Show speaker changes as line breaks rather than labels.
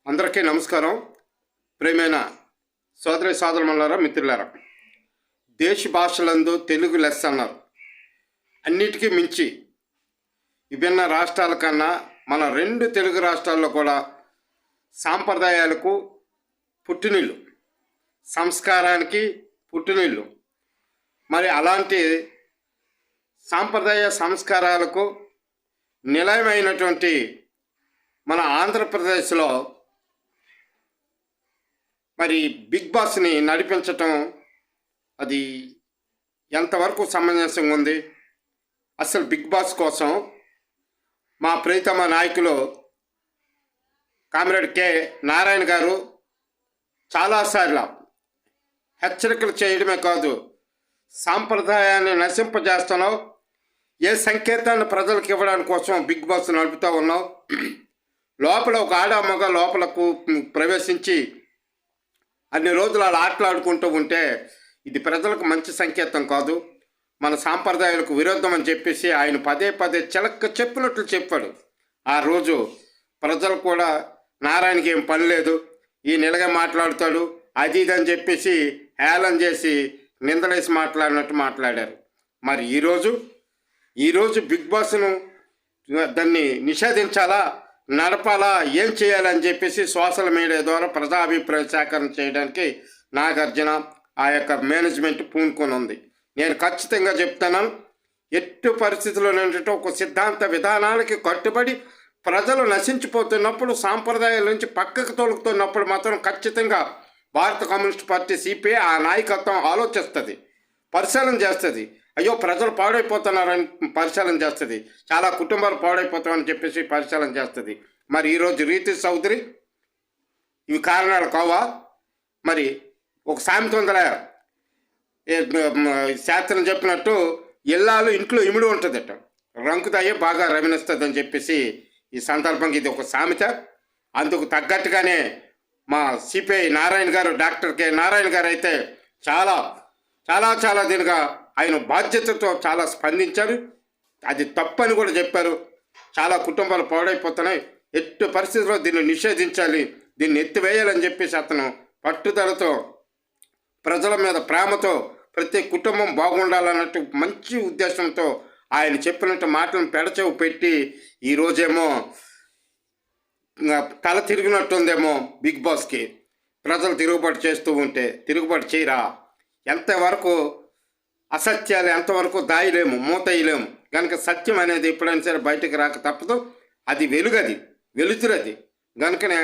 అందరికీ నమస్కారం. ప్రియమైన సోదరి సోదరులారా, మిత్రులారా, దేశ భాషలందు తెలుగు లెస్స అన్నారు. అన్నిటికీ మించి విభిన్న రాష్ట్రాల కన్నా మన రెండు తెలుగు రాష్ట్రాల్లో కూడా సాంప్రదాయాలకు పుట్టినిల్లు, సంస్కారానికి పుట్టినిల్లు. మరి అలాంటి సాంప్రదాయ సంస్కారాలకు నిలయమైనటువంటి మన ఆంధ్రప్రదేశ్లో మరి బిగ్ బాస్ని నడిపించటం అది ఎంతవరకు సమంజసంగా ఉంది? అసలు బిగ్ బాస్ కోసం మా ప్రియతమ నాయకులు కామ్రేడ్ కె నారాయణ గారు చాలాసార్లు హెచ్చరికలు చేయడమే కాదు, సాంప్రదాయాన్ని నశింపజేస్తున్నావు, ఏ సంకేతాన్ని ప్రజలకు ఇవ్వడానికి కోసం బిగ్ బాస్ నడుపుతూ ఉన్నావు, లోపల ఒక ఆడమ్మగా లోపలకు ప్రవేశించి అన్ని రోజులు అలా ఆటలాడుకుంటూ ఉంటే ఇది ప్రజలకు మంచి సంకేతం కాదు, మన సాంప్రదాయాలకు విరుద్ధం అని చెప్పేసి ఆయన పదే పదే చిలక్క చెప్పినట్లు చెప్పాడు. ఆ రోజు ప్రజలు కూడా నారాయణకి ఏం పని లేదు, ఈ నిలగా మాట్లాడుతాడు అది ఇది అని చెప్పేసి హేళన చేసి నిందలేసి మాట్లాడినట్టు మాట్లాడారు. మరి ఈరోజు బిగ్ బాస్ను దాన్ని నిషేధించాలా, నడపాలా, ఏం చేయాలని చెప్పేసి సోషల్ మీడియా ద్వారా ప్రజాభిప్రాయ సేకరణ చేయడానికి నాగార్జున ఆ యొక్క మేనేజ్మెంట్ పూనుకొని ఉంది. నేను ఖచ్చితంగా చెప్తున్నాను, ఎట్టి పరిస్థితుల్లో ఏంటంటే ఒక సిద్ధాంత విధానాలకి కట్టుబడి ప్రజలు నశించిపోతున్నప్పుడు, సాంప్రదాయాల నుంచి పక్కకు తొలుగుతున్నప్పుడు మాత్రం ఖచ్చితంగా భారత కమ్యూనిస్ట్ పార్టీ సిపిఐ ఆ నాయకత్వం ఆలోచిస్తుంది, పరిశీలన చేస్తుంది. అయ్యో ప్రజలు పాడైపోతున్నారని పరిశీలన చేస్తుంది, చాలా కుటుంబాలు పాడైపోతామని చెప్పేసి పరిశీలన చేస్తుంది. మరి ఈరోజు రీతి చౌదరి ఇవి కారణాలు కావా? మరి ఒక సామెత ఉందలే, శాస్త్రం చెప్పినట్టు ఇల్లాలు ఇంట్లో ఇమిడి ఉంటుందట, రంకుతాయే బాగా రమినిస్తుంది అని చెప్పేసి ఈ సందర్భంగా ఇది ఒక సామెత. అందుకు తగ్గట్టుగానే మా సిపిఐ నారాయణ గారు, డాక్టర్ కె నారాయణ గారు అయితే చాలా చాలా చాలా దీనిగా ఆయన బాధ్యతతో చాలా స్పందించారు. అది తప్పని కూడా చెప్పారు. చాలా కుటుంబాలు పాడైపోతున్నాయి, ఎట్టి పరిస్థితుల్లో దీన్ని నిషేధించాలి, దీన్ని ఎత్తివేయాలని చెప్పేసి అతను పట్టుదలతో, ప్రజల మీద ప్రేమతో, ప్రతి కుటుంబం బాగుండాలన్నట్టు మంచి ఉద్దేశంతో ఆయన చెప్పినట్టు మాటలను పెడచెవు పెట్టి ఈరోజేమో తల తిరిగినట్టుందేమో బిగ్ బాస్కి. ప్రజలు తిరుగుబాటు చేస్తూ ఉంటే తిరుగుబాటు చేయరా? ఎంతవరకు అసత్యాలు ఎంతవరకు దాయలేము, మూతయ్యలేము. కనుక సత్యం అనేది ఎప్పుడైనా సరే బయటకు రాక తప్పదు. అది వెలుతురది. కనుకనే